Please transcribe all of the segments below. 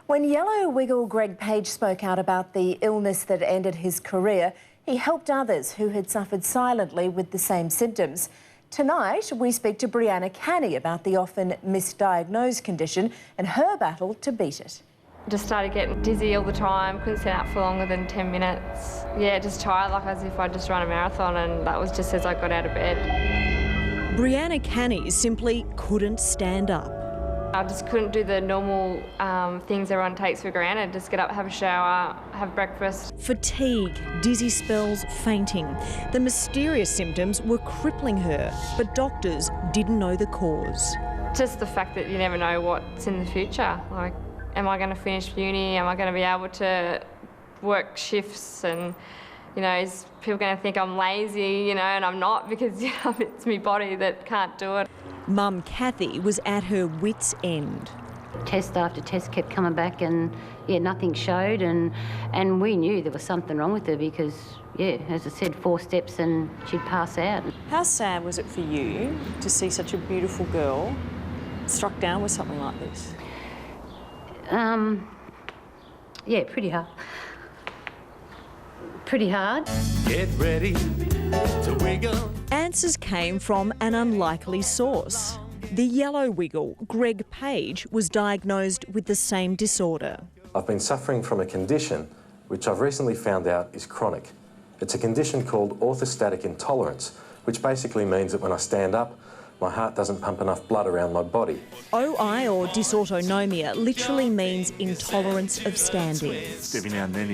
When Yellow Wiggle Greg Page spoke out about the illness that ended his career, he helped others who had suffered silently with the same symptoms. Tonight, we speak to Brianna Canny about the often misdiagnosed condition and her battle to beat it. Just started getting dizzy all the time, couldn't sit up for longer than 10 minutes. Yeah, just tired, like as if I'd just run a marathon, and that was just as I got out of bed. Brianna Canny simply couldn't stand up. I just couldn't do the normal things everyone takes for granted. Just get up, have a shower, have breakfast. Fatigue, dizzy spells, fainting. The mysterious symptoms were crippling her, but doctors didn't know the cause. Just the fact that you never know what's in the future. Like, am I going to finish uni? Am I going to be able to work shifts? And, you know, is people going to think I'm lazy, you know, and I'm not, because, you know, it's my body that can't do it. Mum Kathy was at her wits' end. Test after test kept coming back and, yeah, nothing showed, and we knew there was something wrong with her because, yeah, as I said, 4 steps and she'd pass out. How sad was it for you to see such a beautiful girl struck down with something like this? Yeah, pretty hard. Pretty hard. Get ready to wiggle. Answers came from an unlikely source. The Yellow Wiggle, Greg Page, was diagnosed with the same disorder. I've been suffering from a condition which I've recently found out is chronic. It's a condition called Autostatic Intolerance, which basically means that when I stand up, my heart doesn't pump enough blood around my body. OI, or dysautonomia, literally means intolerance of standing. Every now and then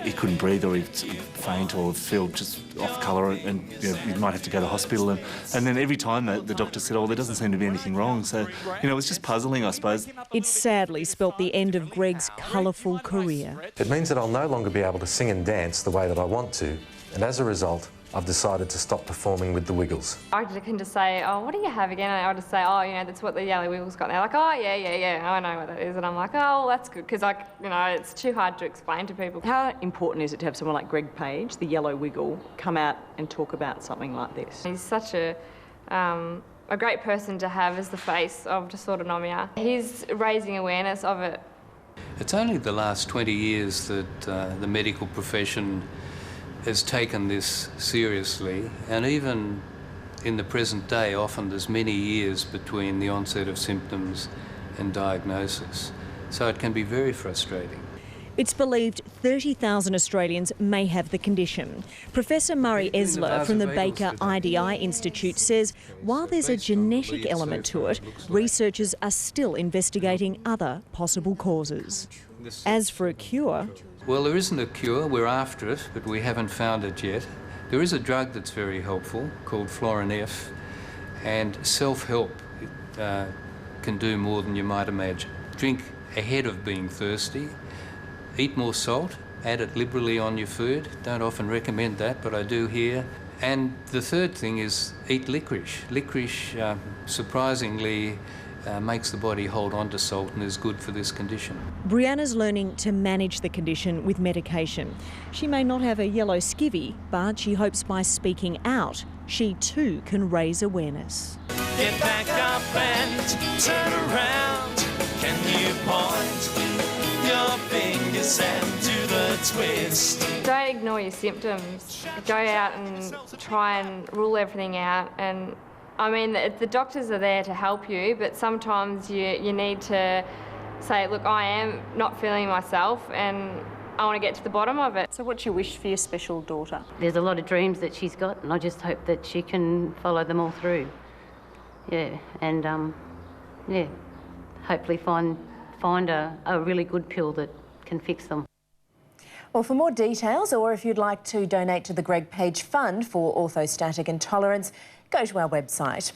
he couldn't breathe, or he'd faint, or feel just off colour, and you know, he might have to go to hospital. And then every time the doctor said, oh, there doesn't seem to be anything wrong. So, you know, it was just puzzling, I suppose. It sadly spelt the end of Greg's colourful career. It means that I'll no longer be able to sing and dance the way that I want to, and as a result, I've decided to stop performing with the Wiggles. I can just say, oh, what do you have again? And I'll just say, oh, you know, that's what the Yellow Wiggles got. And they're like, oh, yeah, I know what that is. And I'm like, oh, well, that's good, because, you know, it's too hard to explain to people. How important is it to have someone like Greg Page, the Yellow Wiggle, come out and talk about something like this? He's such a great person to have as the face of dysautonomia. He's raising awareness of it. It's only the last 20 years that the medical profession has taken this seriously, and even in the present day, often there's many years between the onset of symptoms and diagnosis. So it can be very frustrating. It's believed 30,000 Australians may have the condition. Professor Murray Esler from the Baker IDI Institute says while there's a genetic element to it, researchers are still investigating other possible causes. As for a cure... Well, there isn't a cure. We're after it, but we haven't found it yet. There is a drug that's very helpful called Florinef, and self-help can do more than you might imagine. Drink ahead of being thirsty, eat more salt, add it liberally on your food. Don't often recommend that, but I do here. And the third thing is eat licorice. Licorice, surprisingly, makes the body hold on to salt and is good for this condition. Brianna's learning to manage the condition with medication. She may not have a yellow skivvy, but she hopes by speaking out, she too can raise awareness. Get back up and turn around. Can you point your fingers and do the twist? Don't ignore your symptoms. Go out and try and rule everything out. And I mean, the doctors are there to help you, but sometimes you need to say, look, I am not feeling myself and I want to get to the bottom of it. So what's your wish for your special daughter? There's a lot of dreams that she's got, and I just hope that she can follow them all through. Yeah, and yeah, hopefully find a really good pill that can fix them. Well, for more details, or if you'd like to donate to the Greg Page Fund for Autostatic Intolerance, go to our website.